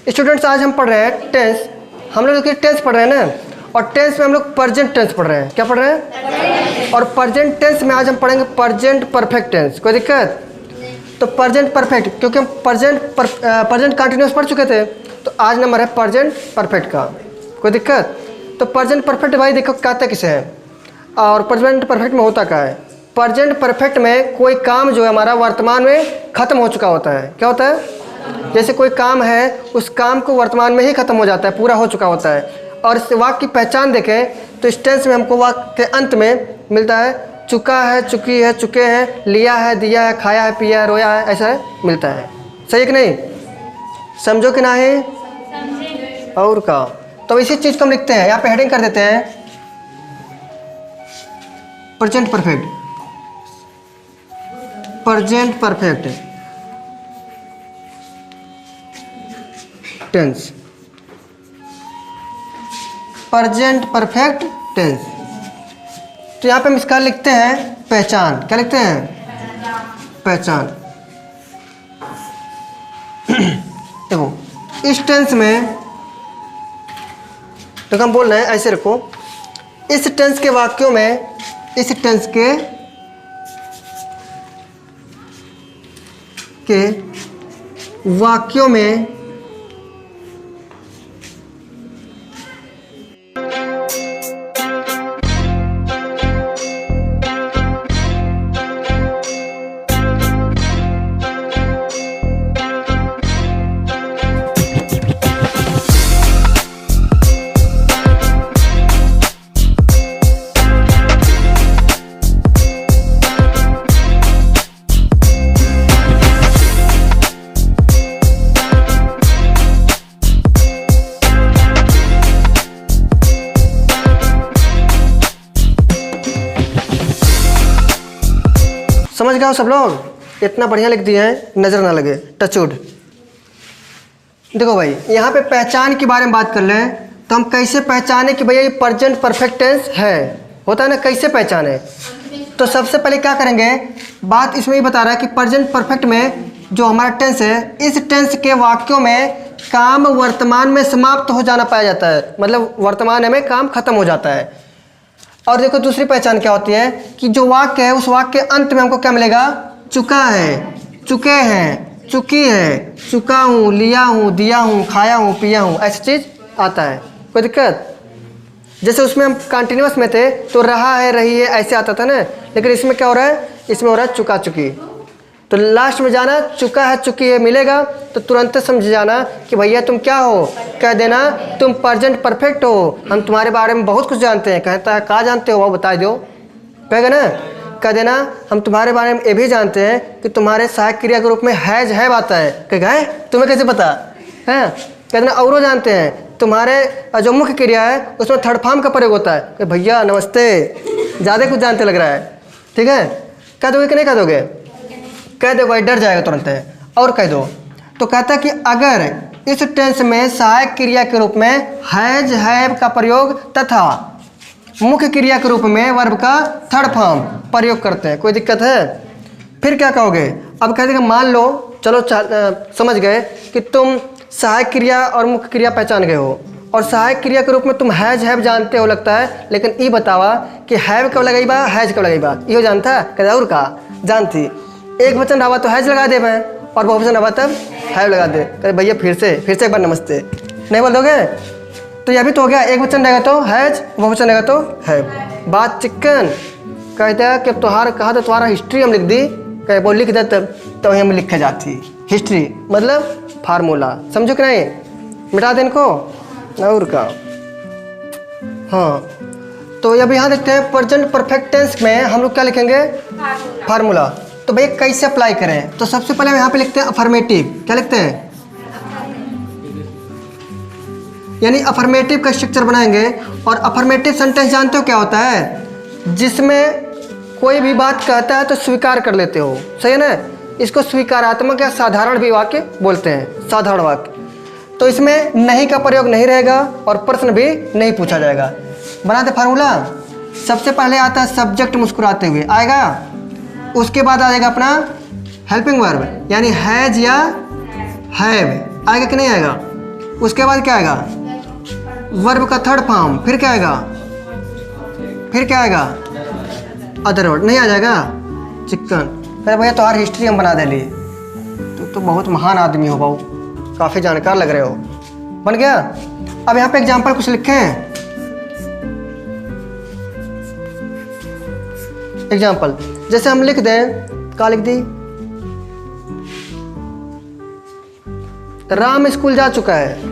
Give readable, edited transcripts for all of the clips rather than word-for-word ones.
Students आज हम पढ़ रहे हैं टेंस। हम लोग टेंस पढ़ रहे हैं ना, और टेंस में हम लोग प्रेजेंट टेंस पढ़ रहे हैं। क्या पढ़ रहे हैं? और प्रेजेंट टेंस में आज हम पढ़ेंगे प्रेजेंट परफेक्ट टेंस। कोई दिक्कत? तो प्रेजेंट परफेक्ट, क्योंकि हम प्रेजेंट कंटिन्यूस पढ़ चुके थे, तो आज नंबर है प्रेजेंट परफेक्ट का। कोई दिक्कत? तो प्रेजेंट परफेक्ट भाई देखो कहता किसे है और प्रेजेंट परफेक्ट में होता क्या है। प्रेजेंट परफेक्ट में कोई काम जो है हमारा वर्तमान में ख़त्म हो चुका होता है। क्या होता है? जैसे कोई काम है, उस काम को वर्तमान में ही ख़त्म हो जाता है, पूरा हो चुका होता है। और इस वाक्य की पहचान देखें तो इस टेंस में हमको वाक्य के अंत में मिलता है चुका है, चुकी है, चुके हैं, लिया है, दिया है, खाया है, पिया है, रोया है, ऐसा मिलता है। सही है कि नहीं? समझो कि ना है? और का तो इसी चीज़ को हम लिखते हैं, यहाँ पे हेडिंग कर देते हैं present perfect. Present perfect tense, present perfect tense. तो यहाँ पे हम इसका लिखते हैं पहचान। क्या लिखते हैं? पहचान। देखो इस टेंस में तो हम बोल रहे हैं ऐसे रखो, इस टेंस के वाक्यों में, इस टेंस के वाक्यों में समझ गए हो सब लोग? इतना बढ़िया लिख दिए हैं, नज़र ना लगे, टचवुड। देखो भाई यहाँ पे पहचान के बारे में बात कर लें तो हम कैसे पहचाने कि भैया ये प्रेजेंट परफेक्ट टेंस है, होता है ना, कैसे पहचाने? तो सबसे पहले क्या करेंगे, बात इसमें ही बता रहा है कि प्रेजेंट परफेक्ट में जो हमारा टेंस है, इस टेंस के वाक्यों में काम वर्तमान में समाप्त हो जाना पाया जाता है, मतलब वर्तमान में काम खत्म हो जाता है। और देखो दूसरी पहचान क्या होती है कि जो वाक्य है उस वाक्य के अंत में हमको क्या मिलेगा? चुका है, चुके हैं, चुकी है, चुका हूँ, लिया हूँ, दिया हूँ, खाया हूँ, पिया हूँ, ऐसी चीज़ आता है। कोई दिक्कत? जैसे उसमें हम कंटिन्यूस में थे तो रहा है, रही है, ऐसे आता था ना, लेकिन इसमें क्या हो रहा है? इसमें हो रहा है चुका, चुकी। तो लास्ट में जाना चुका है, चुकी है मिलेगा तो तुरंत समझ जाना कि भैया तुम क्या हो, कह देना तुम प्रेजेंट परफेक्ट हो, हम तुम्हारे बारे में बहुत कुछ जानते हैं। कहता है कहाँ जानते हो, वो बता दो, कहेगा ना, कह देना हम तुम्हारे बारे में ये भी जानते हैं कि तुम्हारे सहायक क्रिया के रूप में हैज है आता है। कहेगा है तुम्हें कैसे पता है? कह देना और जानते हैं तुम्हारे जो मुख्य क्रिया है उसमें थर्ड फॉर्म का प्रयोग होता है। कि भैया नमस्ते, ज़्यादा कुछ जानते लग रहा है। ठीक है, कह दोगे कि नहीं कह दोगे? कह दो भाई, डर जाएगा तुरंत है। और कह दो तो कहता है कि अगर इस टेंस में सहायक क्रिया के रूप में हैज, हैव का प्रयोग तथा मुख्य क्रिया के रूप में वर्ब का थर्ड फॉर्म प्रयोग करते हैं, कोई दिक्कत है? फिर क्या कहोगे? अब कह देगा मान लो, चलो समझ गए कि तुम सहायक क्रिया और मुख्य क्रिया पहचान गए हो, और सहायक क्रिया के रूप में तुम हैज, हैव जानते हो लगता है, लेकिन ये बतावा कि हैव कब लगेगा, हैज कब लगेगा, यो जानता है? कहता और का जानती। एक वचन रहा तो हैज लगा दे मैं, और बहुवचन रहा तब हैव लगा दे। कहते भैया फिर से एक बार नमस्ते नहीं बोल दोगे? तो यह भी तो हो गया, एक वचन रहेगा तो हैज, बहुवचन रहेगा तो हैव। बात चिकन। कहते हैं कि तुम्हारा कहा तो तुम्हारा हिस्ट्री हम लिख दी, कहे वो लिख दे तो वही हम लिखे जाती। हिस्ट्री मतलब फार्मूला, समझो कि नहीं? मिटा दे इनको और का। हाँ, तो अब यहाँ देखते हैं प्रेजेंट परफेक्ट टेंस में हम लोग क्या लिखेंगे? फार्मूला। तो भैया कैसे अप्लाई करें? तो सबसे पहले हम यहाँ पे लिखते हैं अफर्मेटिव। क्या लिखते हैं? यानी अफर्मेटिव का स्ट्रक्चर बनाएंगे। और अफर्मेटिव सेंटेंस जानते हो क्या होता है? जिसमें कोई भी बात कहता है तो स्वीकार कर लेते हो, सही है ना? इसको स्वीकारात्मक या साधारण भी वाक्य बोलते हैं, साधारण वाक्य। तो इसमें नहीं का प्रयोग नहीं रहेगा और प्रश्न भी नहीं पूछा जाएगा। बनाते फार्मूला। सबसे पहले आता है सब्जेक्ट मुस्कुराते हुए, आएगा। उसके बाद आ जाएगा अपना हेल्पिंग वर्ब यानी हैज या हैव, आएगा कि नहीं आएगा? उसके बाद क्या आएगा, वर्ब का थर्ड फॉर्म, फिर क्या आएगा, फिर क्या आएगा, अदर वर्ड। नहीं आ जाएगा, चिकन। अरे भैया तुम्हारी हिस्ट्री हम बना दे लिए, तो बहुत महान आदमी हो बाबू, काफ़ी जानकार लग रहे हो। बन गया। अब यहाँ पे एग्जाम्पल कुछ लिखे हैं। एग्जाम्पल जैसे हम लिख दें, क्या लिख दी, राम स्कूल जा चुका है।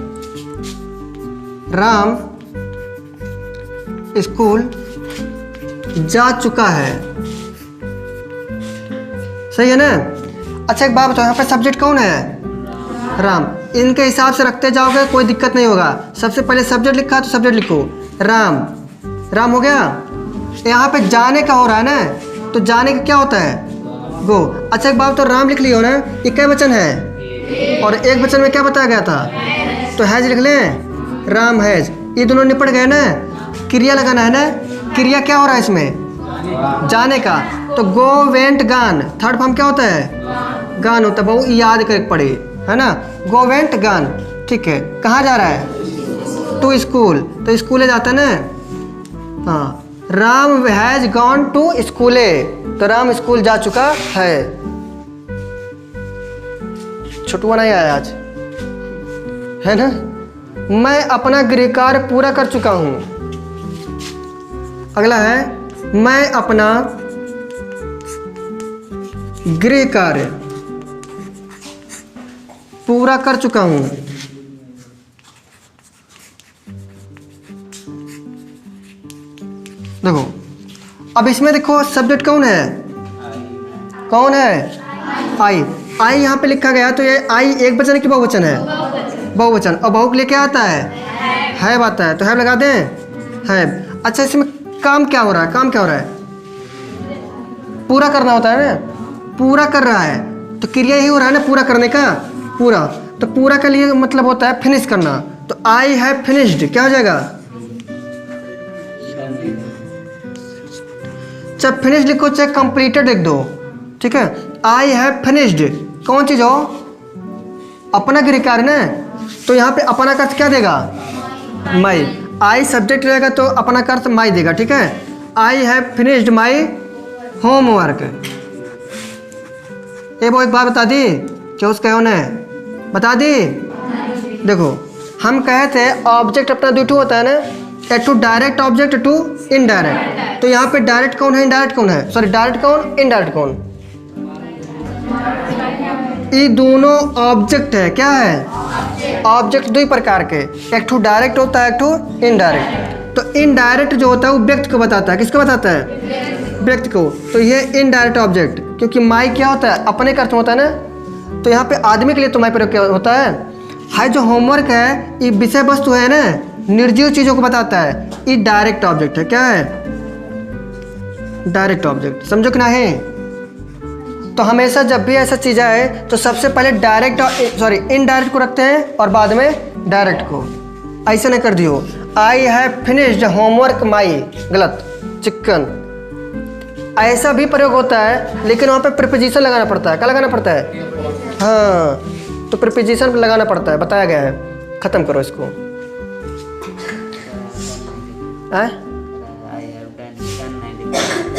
राम स्कूल जा चुका है, सही है ना। अच्छा एक बात बताओ, यहाँ पे सब्जेक्ट कौन है, राम। इनके हिसाब से रखते जाओगे कोई दिक्कत नहीं होगा। सबसे पहले सब्जेक्ट लिखा है तो सब्जेक्ट लिखो, राम। राम हो गया। यहाँ पे जाने का हो रहा है ना, तो जाने का क्या होता है, गो। अच्छा एक बात तो राम लिख लियो ना, ये क्या वचन है, और एक वचन में क्या बताया गया था, तो हैज लिख लें, राम हैज। ये दोनों निपट गए ना। क्रिया लगाना है ना, क्रिया क्या हो रहा है इसमें, जाने का। तो गो वेंट गान, थर्ड फॉर्म क्या होता है, गान होता है। बहु याद कर पड़े, है ना। गो वेंट गान, ठीक है। कहाँ जा रहा है, टू स्कूल, तो स्कूले जाता है ना। हाँ, राम हैज गॉन टू स्कूले, तो राम स्कूल जा चुका है। छुटुआ नहीं आया आज, है ना। मैं अपना गृह कार्य पूरा कर चुका हूं। अगला है, मैं अपना गृह कार्य पूरा कर चुका हूं। देखो अब इसमें देखो सब्जेक्ट कौन है, कौन है, आई। आई यहाँ पे लिखा गया, तो ये आई एक वचन है कि बहुवचन है, बहुवचन। और बहु के लिए क्या आता है आता है, तो है लगा दें, है। अच्छा इसमें काम क्या हो रहा है, काम क्या हो रहा है, पूरा करना होता है ना, पूरा कर रहा है, तो क्रिया यही हो रहा है ना, पूरा करने का, पूरा। तो पूरा के लिए मतलब होता है फिनिश करना, तो आई हैव फिनिश्ड क्या हो जाएगा, चाहे फिनिश लिखो चाहे कंप्लीटेड लिख दो, ठीक है। आई हैव फिनिश्ड कौन चीज हो, अपना गृह कार्य ना, तो यहाँ पे अपना का क्या देगा, माई। आई सब्जेक्ट रहेगा तो अपना का अर्थ माई देगा, ठीक है। I have finished my homework. ये वो एक बात बता दी, क्या उसका उन्हें बता दी। देखो हम कहे थे ऑब्जेक्ट अपना दो होता है ना, एक two direct object, two indirect. तो यहाँ पे डायरेक्ट कौन है, इनडायरेक्ट कौन है, सॉरी डायरेक्ट कौन, इनडायरेक्ट कौन, ये दोनों ऑब्जेक्ट है। क्या है, ऑब्जेक्ट दो ही प्रकार के, एक टू डायरेक्ट होता है, एक टू इनडायरेक्ट। तो इनडायरेक्ट जो होता है वो व्यक्ति को बताता है, किसको बताता है, व्यक्ति को। तो ये इनडायरेक्ट ऑब्जेक्ट, क्योंकि माई क्या होता है, अपने का अर्थ होता है ना, तो यहाँ पे आदमी के लिए तो माई प्रयोग क्या होता है जो होमवर्क है, ये विषय वस्तु है ना, निर्जीव चीजों को बताता है, ये डायरेक्ट ऑब्जेक्ट है। क्या है, डायरेक्ट ऑब्जेक्ट, समझो कि ना है। तो हमेशा जब भी ऐसा चीज़ आए तो सबसे पहले डायरेक्ट सॉरी इनडायरेक्ट को रखते हैं और बाद में डायरेक्ट को। ऐसा नहीं कर दियो, आई हैव फिनिश्ड होमवर्क माई, गलत, चिकन। ऐसा भी प्रयोग होता है, लेकिन वहाँ पे प्रीपोजिशन लगाना पड़ता है। क्या लगाना पड़ता है, हाँ, तो प्रीपोजिशन लगाना पड़ता है, बताया गया है। खत्म करो इसको।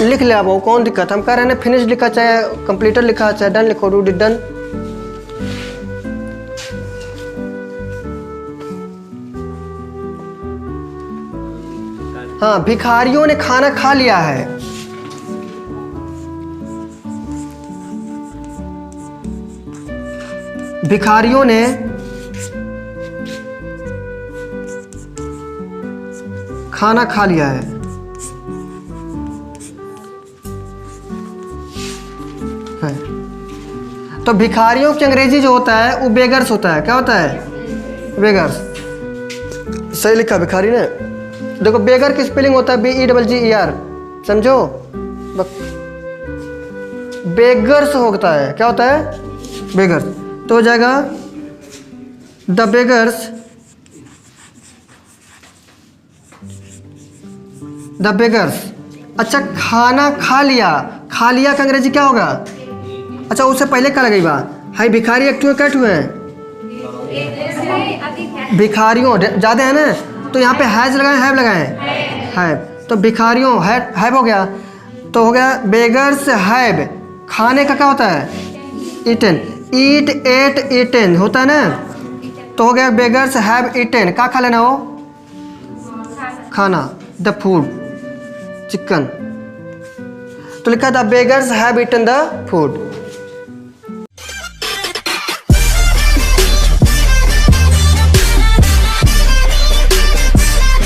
लिख ले वो, कौन दिक्कत, हम कह रहे हैं ना फिनिश लिखा चाहे कंप्लीटेड लिखा चाहे डन लिखो, डू डिड डन। हाँ, भिखारियों ने खाना खा लिया है। भिखारियों ने खाना खा लिया है। तो भिखारियों की अंग्रेजी जो होता है वो बेगर्स होता है। क्या होता है, बेगर्स। सही लिखा भिखारी ने। देखो बेगर की स्पेलिंग होता है BEGGER, समझो। बेगर्स होता है, क्या होता है, बेगर्स। तो हो जाएगा द बेगर्स, द बेगर्स। अच्छा, खाना खा लिया, खा लिया का अंग्रेजी क्या होगा। अच्छा, उससे पहले क्या लगेगा, हाई भिखारी एक टू कैट हुए हैं, भिखारियों ज़्यादा है ना, तो यहाँ पे हैज़ लगाएं हैव लगाएं हैव, तो भिखारियों हैव हो गया। तो हो गया बेगर्स हैव, खाने का क्या होता है? ईटन, ईट एट ईटन होता है ना, तो हो गया बेगर्स हैव ईटन, क्या खा लेना हो? खाना, द फूड, चिकन। तो लिखा था beggars have eaten the food.